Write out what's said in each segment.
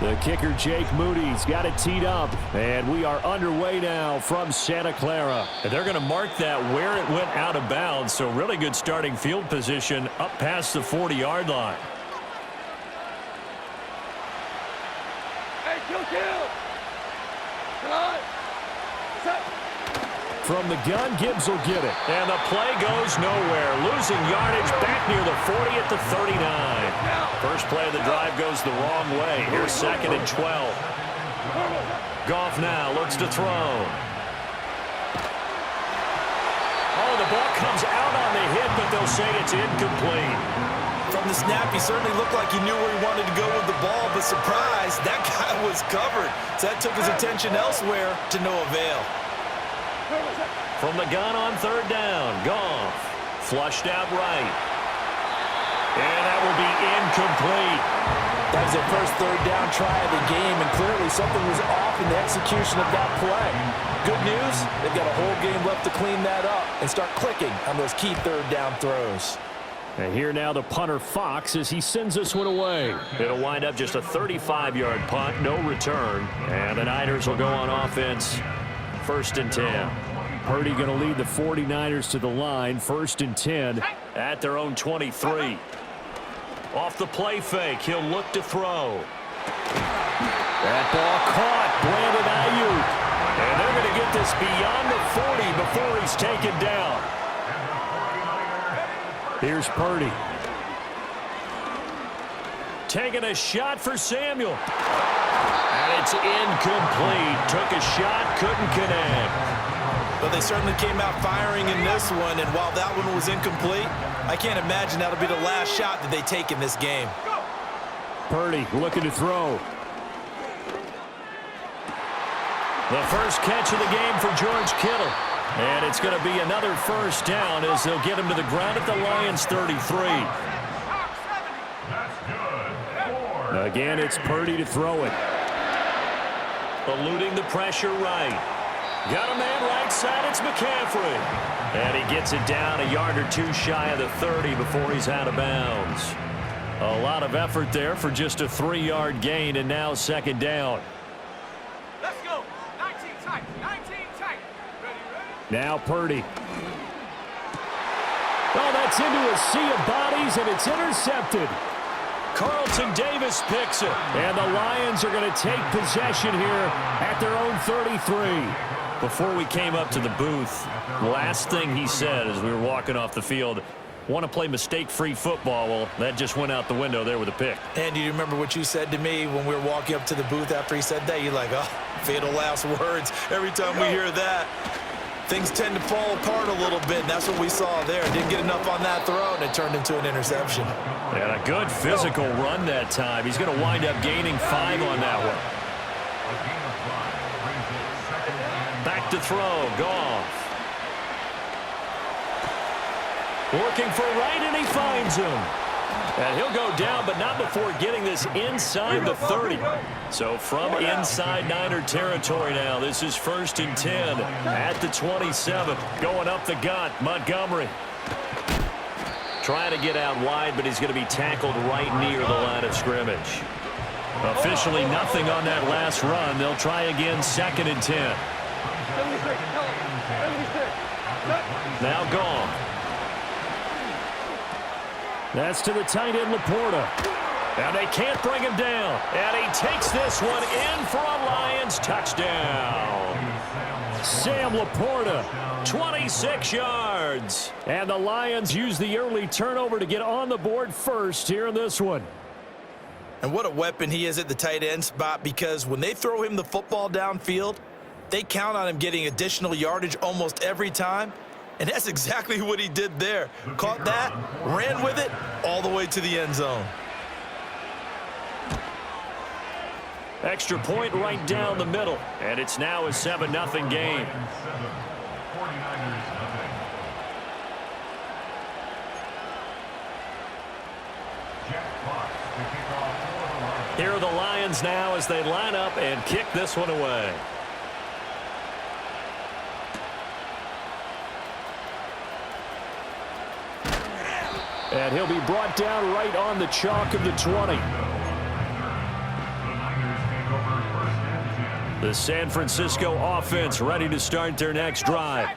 The kicker, Jake Moody's got it teed up, and we are underway now from Santa Clara. And they're going to mark that where it went out of bounds, so really good starting field position up past the 40-yard line. Hey, kill. Come on. From the gun, Gibbs will get it. And the play goes nowhere. Losing yardage back near the 40 at the 39. First play of the drive goes the wrong way. Here's 2nd and 12. Goff now looks to throw. Oh, the ball comes out on the hit, but they'll say it's incomplete. From the snap, he certainly looked like he knew where he wanted to go with the ball, but surprise, that guy was covered. So that took his attention elsewhere to no avail. From the gun on 3rd down, Goff flushed out right. And that will be incomplete. That was their first 3rd down try of the game, and clearly something was off in the execution of that play. Good news, they've got a whole game left to clean that up and start clicking on those key 3rd down throws. And here now the punter, Fox, as he sends this one away. It'll wind up just a 35-yard punt, no return. And the Niners will go on offense, 1st and 10. Purdy going to lead the 49ers to the line, 1st and 10. At their own 23. Off the play fake, he'll look to throw. That ball caught, Brandon Ayuk. And they're going to get this beyond the 40 before he's taken down. Here's Purdy. Taking a shot for Samuel. And it's incomplete. Took a shot, couldn't connect. But they certainly came out firing in this one, and while that one was incomplete, I can't imagine that'll be the last shot that they take in this game. Purdy looking to throw. The first catch of the game for George Kittle. And it's going to be another 1st down as they'll get him to the ground at the Lions' 33. Again, it's Purdy to throw it. Eluding the pressure right. Got a man right side, it's McCaffrey. And he gets it down a yard or two shy of the 30 before he's out of bounds. A lot of effort there for just a 3-yard gain, and now 2nd down. Let's go. 19 tight. 19 tight. Ready. Now Purdy. Oh, that's into a sea of bodies, and it's intercepted. Carlton Davis picks it. And the Lions are going to take possession here at their own 33. Before we came up to the booth, last thing he said as we were walking off the field, want to play mistake-free football. Well, that just went out the window there with a pick. And do you remember what you said to me when we were walking up to the booth after he said that? You're like, oh, fatal last words. Every time we hear that, things tend to fall apart a little bit, and that's what we saw there. Didn't get enough on that throw, and it turned into an interception. And a good physical run that time. He's going to wind up gaining 5 on that one. Back to throw, Goff. Looking for right, and he finds him. And he'll go down, but not before getting this inside the 30. So from inside Niner territory now, this is 1st and 10 at the 27. Going up the gut, Montgomery. Trying to get out wide, but he's going to be tackled right near the line of scrimmage. Officially nothing on that last run. They'll try again, 2nd and 10. Now Goff. That's to the tight end, Laporta. And they can't bring him down. And he takes this one in for a Lions touchdown. Sam Laporta. 26 yards. And the Lions use the early turnover to get on the board first here in this one. And what a weapon he is at the tight end spot, because when they throw him the football downfield, they count on him getting additional yardage almost every time. And that's exactly what he did there. Caught that, ran with it, all the way to the end zone. Extra point right down the middle. And it's now a 7-0 game. Here are the Lions now as they line up and kick this one away. And he'll be brought down right on the chalk of the 20. The San Francisco offense ready to start their next drive.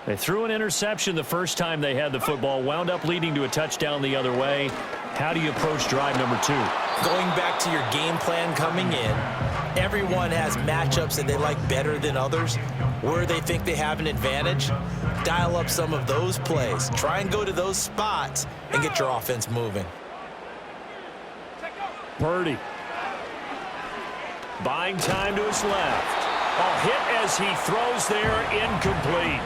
They threw an interception the first time they had the football, wound up leading to a touchdown the other way. How do you approach drive number 2? Going back to your game plan coming in, everyone has matchups that they like better than others. Where they think they have an advantage, dial up some of those plays. Try and go to those spots and get your offense moving. Purdy. Buying time to his left. A hit as he throws there, incomplete.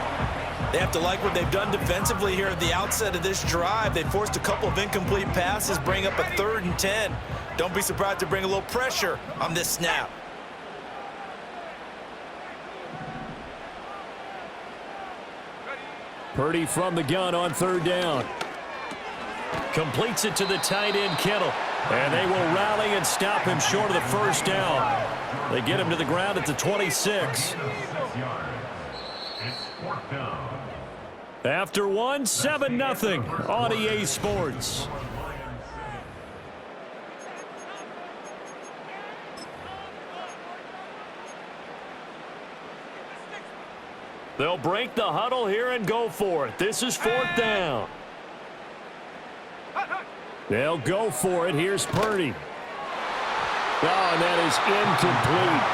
They have to like what they've done defensively here at the outset of this drive. They forced a couple of incomplete passes, bring up a 3rd and 10. Don't be surprised to bring a little pressure on this snap. Purdy from the gun on 3rd down. Completes it to the tight end, Kittle. And they will rally and stop him short of the 1st down. They get him to the ground at the 26. After 1, 7-0 on EA Sports. They'll break the huddle here and go for it. This is 4th down. They'll go for it. Here's Purdy. Oh, and that is incomplete.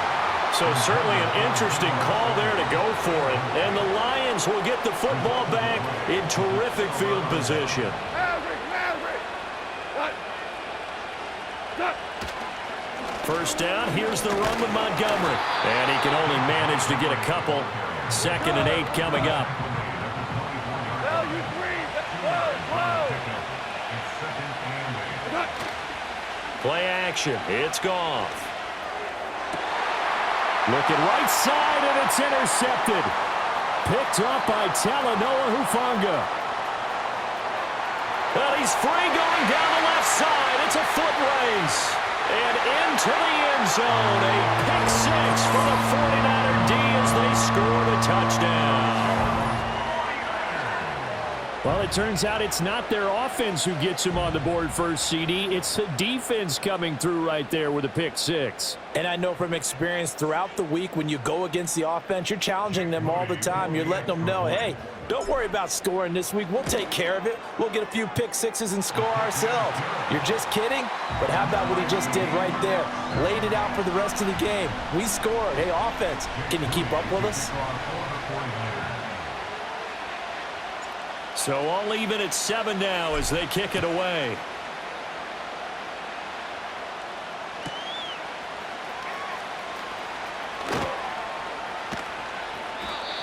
So certainly an interesting call there to go for it. And the Lions will get the football back in terrific field position. First down, here's the run with Montgomery. And he can only manage to get a couple. 2nd and 8 coming up. Play action. It's Goff. Looking right side, and it's intercepted. Picked up by Talanoa Hufanga. Well, he's free going down the left side. It's a foot race. And into the end zone. A pick 6 for the 49er D as they scored a touchdown. Well, it turns out it's not their offense who gets him on the board first, CD. It's the defense coming through right there with a pick 6. And I know from experience throughout the week, when you go against the offense, you're challenging them all the time. You're letting them know, hey, don't worry about scoring this week. We'll take care of it. We'll get a few pick 6s and score ourselves. You're just kidding? But how about what he just did right there? Laid it out for the rest of the game. We scored. Hey, offense, can you keep up with us? So all even at 7 now as they kick it away.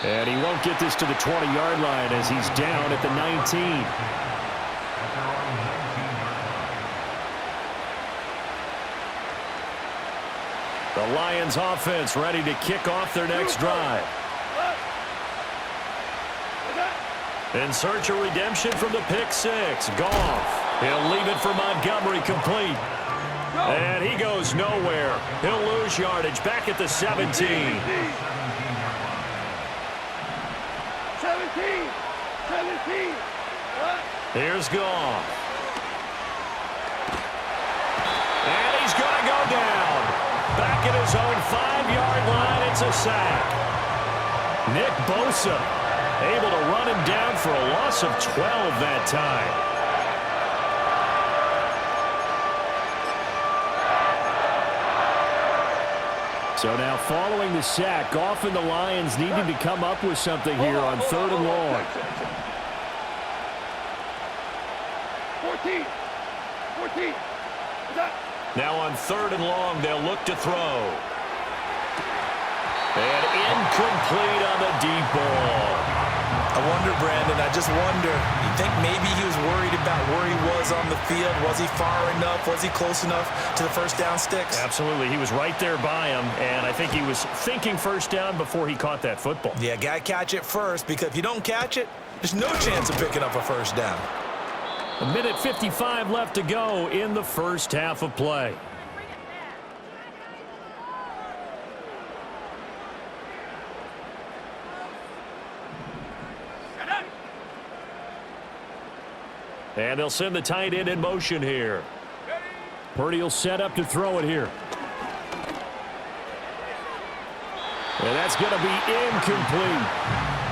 And he won't get this to the 20-yard line as he's down at the 19. The Lions offense ready to kick off their next drive. In search of redemption from the pick 6. Goff. He'll leave it for Montgomery, complete. And he goes nowhere. He'll lose yardage back at the 17. 17. Here's Goff. And he's going to go down. Back at his own 5-yard line, it's a sack. Nick Bosa able to run him down for a loss of 12 that time. So now following the sack, Goff and the Lions needing to come up with something here on 3rd and long. 14. Now on 3rd and long, they'll look to throw. And incomplete on the deep ball. I wonder, Brandon, I just wonder, you think maybe he was worried about where he was on the field? Was he far enough? Was he close enough to the first down sticks? Absolutely. He was right there by him, and I think he was thinking first down before he caught that football. Yeah, got to catch it first, because if you don't catch it, there's no chance of picking up a first down. 1:55 left to go in the first half of play. And they'll send the tight end in motion here. Purdy will set up to throw it here. And that's going to be incomplete.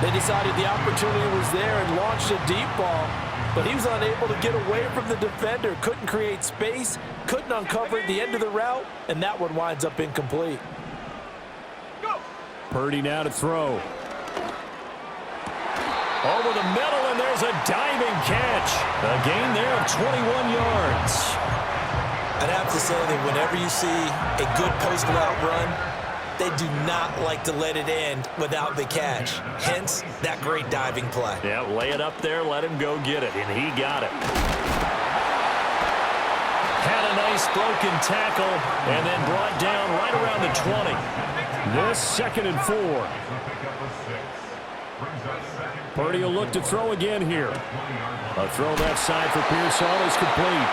They decided the opportunity was there and launched a deep ball, but he was unable to get away from the defender, couldn't create space, couldn't uncover at the end of the route, and that one winds up incomplete. Purdy now to throw. Over the middle, and there's a diving catch. A gain there of 21 yards. I'd have to say that whenever you see a good post route run, they do not like to let it end without the catch. Hence, that great diving play. Yeah, lay it up there, let him go get it, and he got it. Had a nice broken tackle, and then brought down right around the 20. This 2nd and 4. Purdy will look to throw again here. A throw left side for Pearson is complete.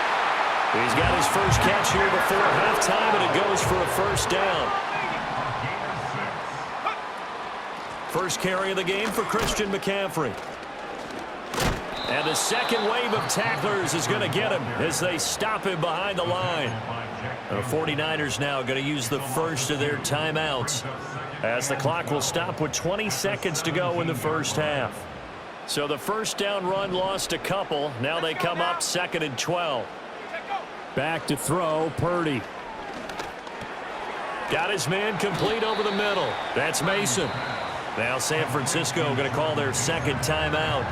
He's got his first catch here before halftime, and it goes for a first down. First carry of the game for Christian McCaffrey. And the second wave of tacklers is going to get him as they stop him behind the line. The 49ers now going to use the first of their timeouts as the clock will stop with 20 seconds to go in the first half. So the first down run lost a couple. Now they come up 2nd and 12. Back to throw, Purdy. Got his man complete over the middle. That's Mason. Now San Francisco going to call their second timeout.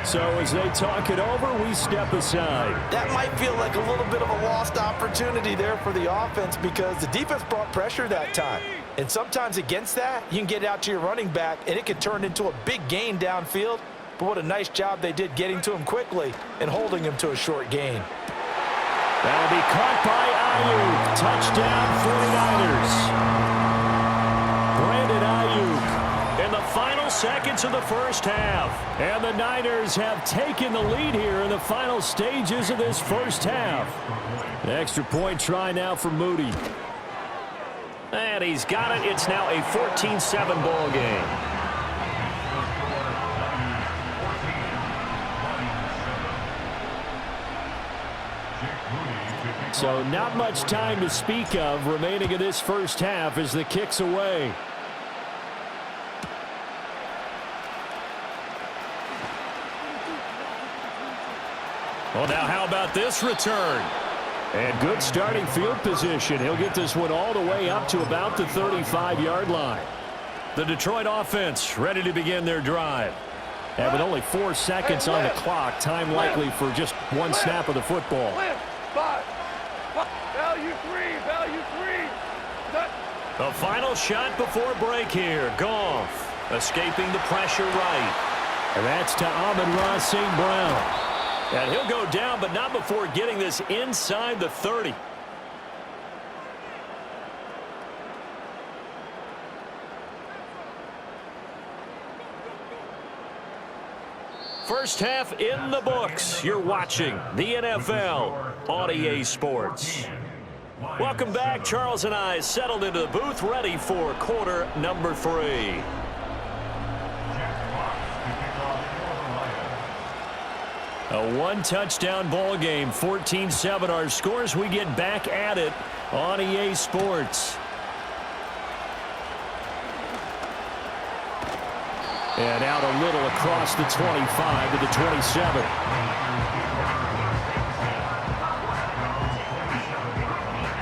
So as they talk it over, we step aside. That might feel like a little bit of a lost opportunity there for the offense because the defense brought pressure that time. And sometimes against that, you can get out to your running back, and it can turn into a big gain downfield. But what a nice job they did getting to him quickly and holding him to a short gain. That'll be caught by Ayuk. Touchdown, 49ers. Brandon Ayuk. In the final seconds of the first half. And the Niners have taken the lead here in the final stages of this first half. An extra point try now for Moody. And he's got it. It's now a 14-7 ball game. So not much time to speak of remaining in this first half as the kick's away. Well, now how about this return? And good starting field position. He'll get this one all the way up to about the 35-yard line. The Detroit offense ready to begin their drive. And with only 4 seconds on the clock, time likely for just one snap of the football. Value three. The final shot before break here. Goff escaping the pressure right. And that's to Amon-Ra St. Brown. And he'll go down, but not before getting this inside the 30. First half in the books. You're watching the NFL on EA Sports. Welcome back. Charles and I settled into the booth, ready for quarter number 3. A one-touchdown ball game, 14-7 our scores. We get back at it on EA Sports. And out a little across the 25 to the 27.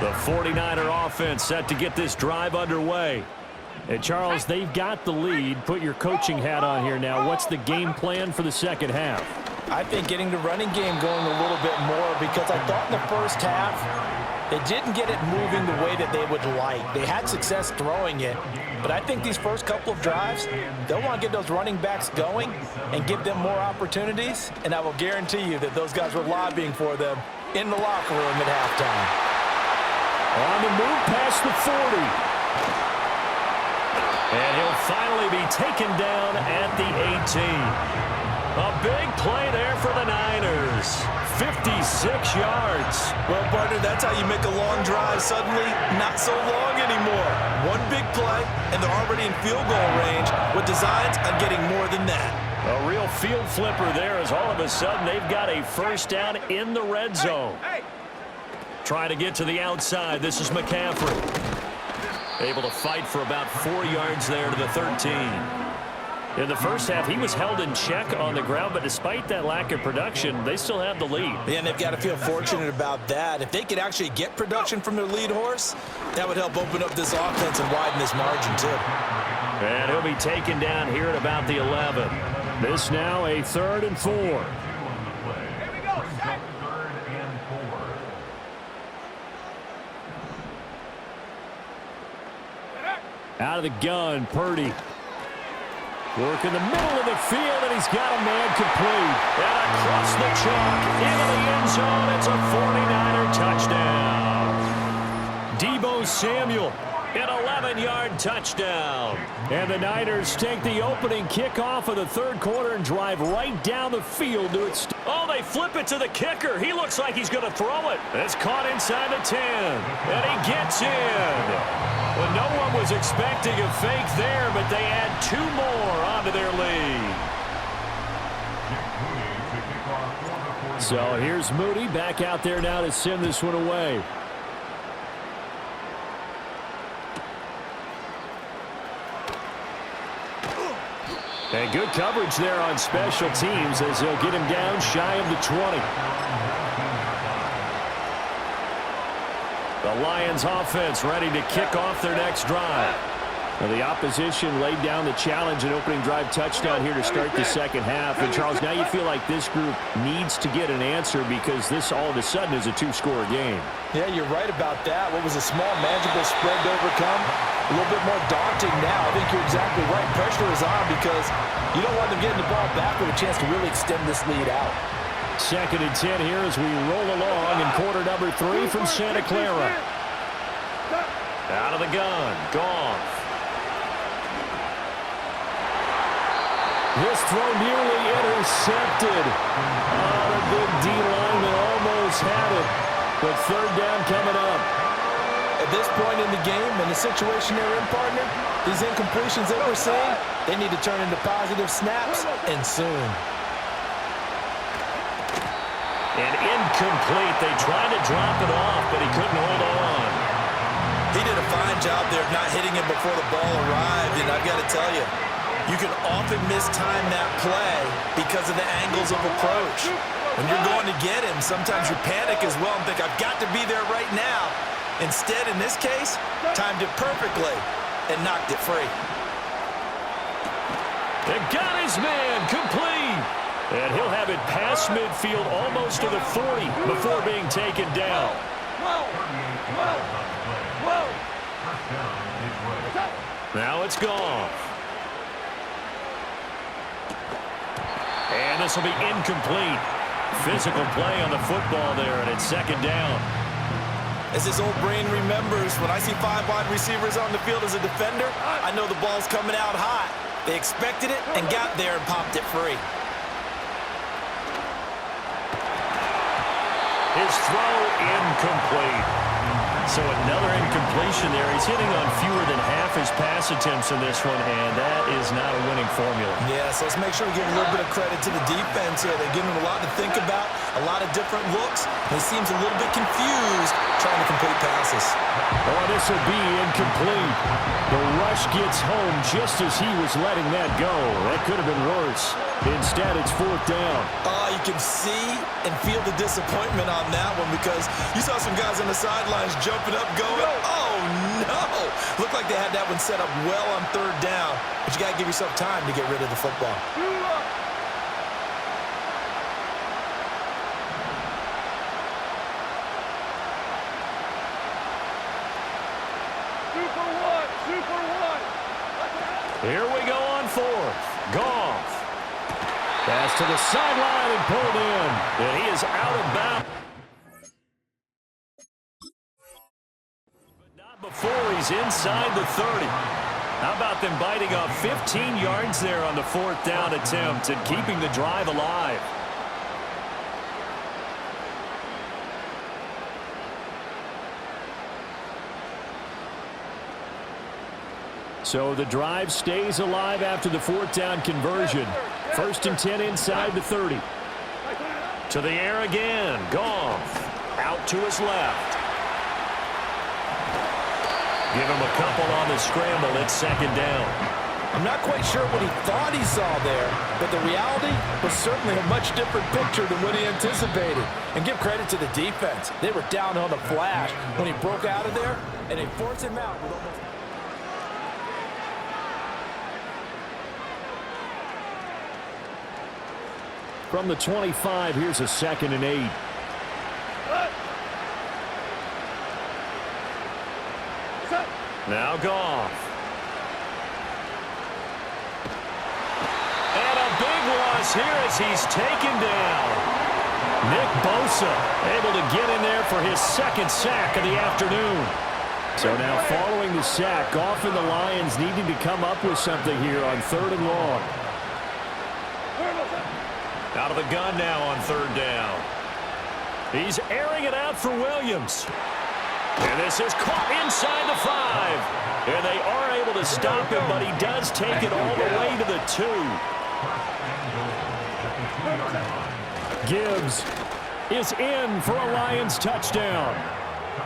The 49er offense set to get this drive underway. And Charles, they've got the lead. Put your coaching hat on here now. What's the game plan for the second half? I think getting the running game going a little bit more because I thought in the first half they didn't get it moving the way that they would like. They had success throwing it, but I think these first couple of drives, they'll want to get those running backs going and give them more opportunities, and I will guarantee you that those guys were lobbying for them in the locker room at halftime. On the move past the 40. And he'll finally be taken down at the 18. A big play there for the Niners. 56 yards. Well, partner, that's how you make a long drive suddenly not so long anymore. One big play, and they're already in field goal range with designs on getting more than that. A real field flipper there as all of a sudden they've got a first down in the red zone. Trying to get to the outside. This is McCaffrey. Able to fight for about 4 yards there to the 13. In the first half, he was held in check on the ground, but despite that lack of production, they still have the lead. Yeah, and they've got to feel fortunate about that. If they could actually get production from their lead horse, that would help open up this offense and widen this margin, too. And he'll be taken down here at about the 11. This now a 3rd and 4. Here we go, set. Out of the gun, Purdy. Work in the middle of the field, and he's got a man complete. And across the chalk, into the end zone, it's a 49er touchdown. Deebo Samuel, an 11-yard touchdown. And the Niners take the opening kickoff of the 3rd quarter and drive right down the field to its... Oh, they flip it to the kicker. He looks like he's going to throw it. It's caught inside the 10, and he gets in. Well, no one was expecting a fake there, but they add 2 more onto their lead. So here's Moody back out there now to send this one away. And good coverage there on special teams as they'll get him down shy of the 20. The Lions offense ready to kick off their next drive. Well, the opposition laid down the challenge and opening drive touchdown here to start the second half. And, Charles, now you feel like this group needs to get an answer because this all of a sudden is a 2-score game. Yeah, you're right about that. What was a small, manageable spread to overcome, a little bit more daunting now. I think you're exactly right. Pressure is on because you don't want them getting the ball back with a chance to really extend this lead out. 2nd and 10 here as we roll along in quarter number 3 from Santa Clara. Out of the gun, Goff. This throw nearly intercepted. Oh, the big D lineman almost had it. But 3rd down coming up. At this point in the game, in the situation they're in, partner, these incompletions that we're seeing, they need to turn into positive snaps, and soon. And incomplete. They tried to drop it off, but he couldn't hold on. He did a fine job there of not hitting him before the ball arrived, and I've got to tell you, you can often mistime that play because of the angles of approach. When you're going to get him, sometimes you panic as well and think, I've got to be there right now. Instead, in this case, timed it perfectly and knocked it free. They got his man complete. And he'll have it past midfield almost to the 40 before being taken down. Now it's gone. And this will be incomplete. Physical play on the football there, and it's 2nd down. As his old brain remembers, when I see 5 wide receivers on the field as a defender, I know the ball's coming out hot. They expected it and got there and popped it free. His throw incomplete. So another incompletion there. He's hitting on fewer than half his pass attempts in this one, and that is not a winning formula. Yeah, so let's make sure we give a little bit of credit to the defense here. They're giving him a lot to think about, a lot of different looks. He seems a little bit confused trying to complete passes. Oh, this will be incomplete. The rush gets home just as he was letting that go. That could have been worse. Instead, it's 4th down. You can see and feel the disappointment on that one because you saw some guys on the sidelines jumping up going, oh, no. Looked like they had that one set up well on 3rd down, but you got to give yourself time to get rid of the football. Super one. Here we go on 4th. Goff. Pass to the sideline and pulled in. And he is out of bounds. But not before he's inside the 30. How about them biting off 15 yards there on the 4th down attempt and keeping the drive alive? So the drive stays alive after the 4th down conversion. 1st and 10 inside the 30. To the air again. Goff out to his left. Give him a couple on the scramble. It's second down. I'm not quite sure what he thought he saw there, but the reality was certainly a much different picture than what he anticipated. And give credit to the defense. They were down on the flash when he broke out of there, and they forced him out with almost... From the 25, here's a 2nd and 8. Now Goff. And a big loss here as he's taken down. Nick Bosa able to get in there for his 2nd sack of the afternoon. So now following the sack, Goff and the Lions needing to come up with something here on 3rd and long. Out of the gun now on 3rd down. He's airing it out for Williams. And this is caught inside the 5. And they are able to stop him, but he does take it all the way to the 2. Gibbs is in for a Lions touchdown.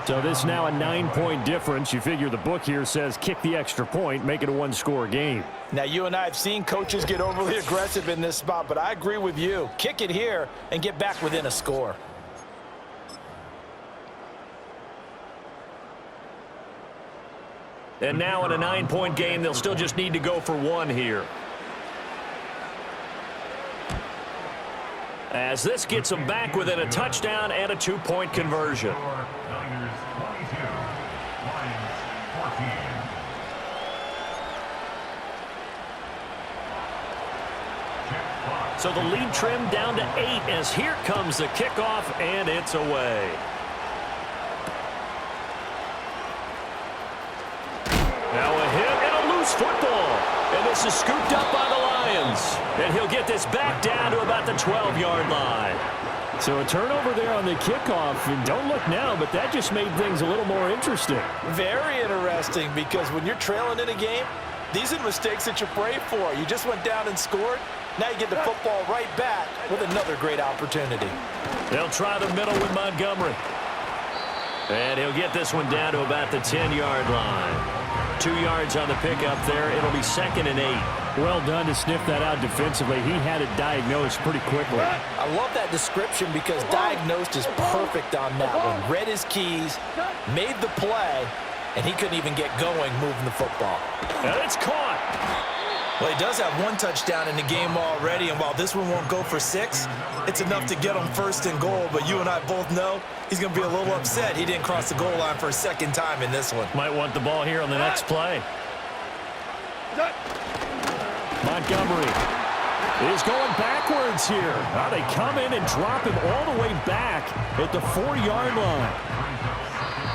So this now a 9-point difference. You figure the book here says kick the extra point, make it a 1-score game. Now, you and I have seen coaches get overly aggressive in this spot, but I agree with you. Kick it here and get back within a score. And now in a 9-point game, they'll still just need to go for 1 here. As this gets them back within a touchdown and a 2-point conversion. So the lead trimmed down to 8 as here comes the kickoff, and it's away. Now a hit and a loose football. And this is scooped up by the Lions. And he'll get this back down to about the 12-yard line. So a turnover there on the kickoff. And don't look now, but that just made things a little more interesting. Very interesting, because when you're trailing in a game, these are mistakes that you pray for. You just went down and scored. Now you get the football right back with another great opportunity. They'll try the middle with Montgomery. And he'll get this one down to about the 10-yard line. 2 yards on the pickup there. It'll be 2nd and 8. Well done to sniff that out defensively. He had it diagnosed pretty quickly. I love that description because diagnosed is perfect on that one. Read his keys, made the play, and he couldn't even get going moving the football. And it's caught. Well, he does have 1 touchdown in the game already, and while this one won't go for 6, it's enough to get him 1st and goal. But you and I both know he's going to be a little upset he didn't cross the goal line for a 2nd time in this one. Might want the ball here on the next play. Montgomery is going backwards here. Now they come in and drop him all the way back at the 4-yard line.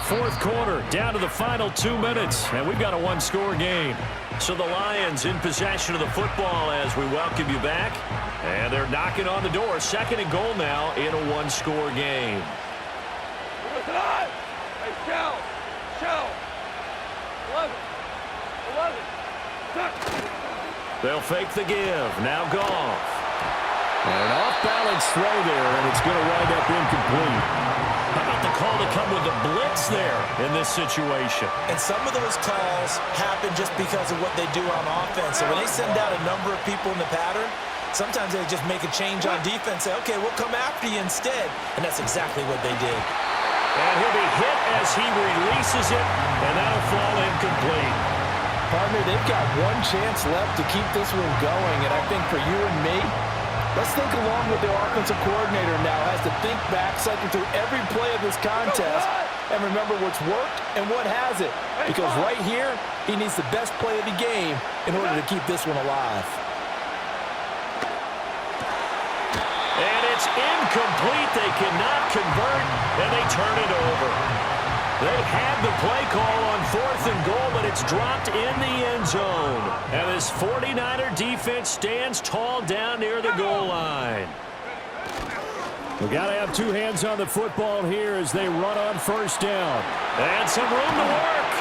4th quarter, down to the final 2 minutes, and we've got a 1-score game. So the Lions in possession of the football as we welcome you back. And they're knocking on the door. 2nd and goal now in a 1-score game. Hey, Shell. 11. They'll fake the give. Now Goff. And an off-balance throw there, and it's going to wind up incomplete. How about the call to come with the blitz there in this situation? And some of those calls happen just because of what they do on offense. So when they send out a number of people in the pattern, sometimes they just make a change on defense, say, okay, we'll come after you instead. And that's exactly what they did. And he'll be hit as he releases it, and that'll fall incomplete. Partner, they've got 1 chance left to keep this one going, and I think for you and me, let's think along with the offensive coordinator now has to think back, cycle through every play of this contest, and remember what's worked and what hasn't. Because right here, he needs the best play of the game in order to keep this one alive. And it's incomplete. They cannot convert, and they turn it over. They had the play call on 4th and goal, but it's dropped in the end zone. And this 49er defense stands tall down near the goal line. We've got to have 2 hands on the football here as they run on 1st down. And some room to work.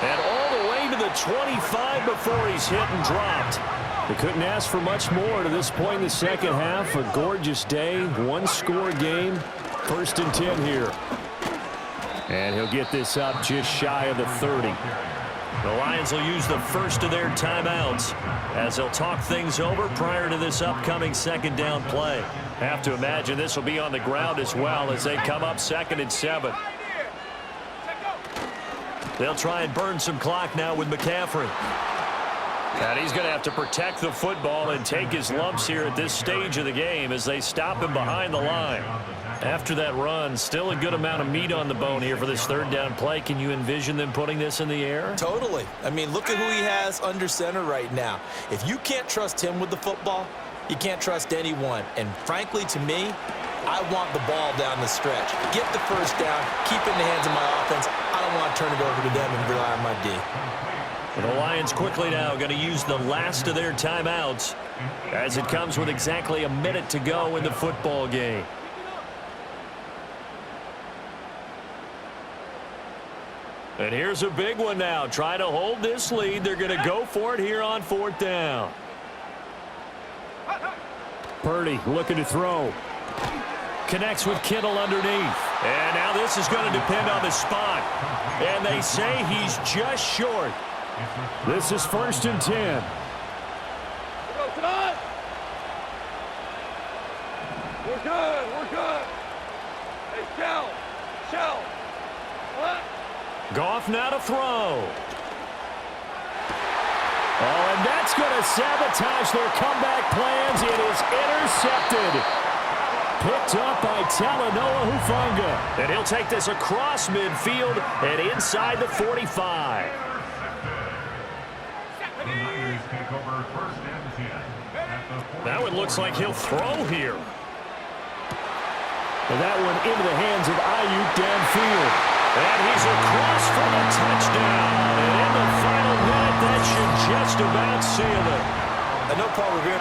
And all the way to the 25 before he's hit and dropped. They couldn't ask for much more to this point in the 2nd half. A gorgeous day, 1-score game. 1st and 10 here. And he'll get this up just shy of the 30. The Lions will use the first of their timeouts as they'll talk things over prior to this upcoming second down play. Have to imagine this will be on the ground as well as they come up 2nd and 7. They'll try and burn some clock now with McCaffrey. And he's going to have to protect the football and take his lumps here at this stage of the game as they stop him behind the line. After that run, still a good amount of meat on the bone here for this third down play. Can you envision them putting this in the air? Totally. I mean, look at who he has under center right now. If you can't trust him with the football, you can't trust anyone. And frankly, to me, I want the ball down the stretch. Get the first down, keep it in the hands of my offense. I don't want to turn it over to them and rely on my D. The Lions quickly now going to use the last of their timeouts as it comes with exactly a minute to go in the football game. And here's a big one now. Trying to hold this lead. They're going to go for it here on 4th down. Purdy looking to throw. Connects with Kittle underneath. And now this is going to depend on the spot. And they say he's just short. This is 1st and 10. We're good. We're good. Hey, Shell. What? Goff now to throw. Oh, and that's going to sabotage their comeback plans. It is intercepted. Picked up by Talanoa Hufanga. And he'll take this across midfield and inside the 45. Now it looks like he'll throw here. And that one into the hands of Ayuk downfield. And he's across for the touchdown. And in the final minute, that should just about seal it. I know Paul Revere.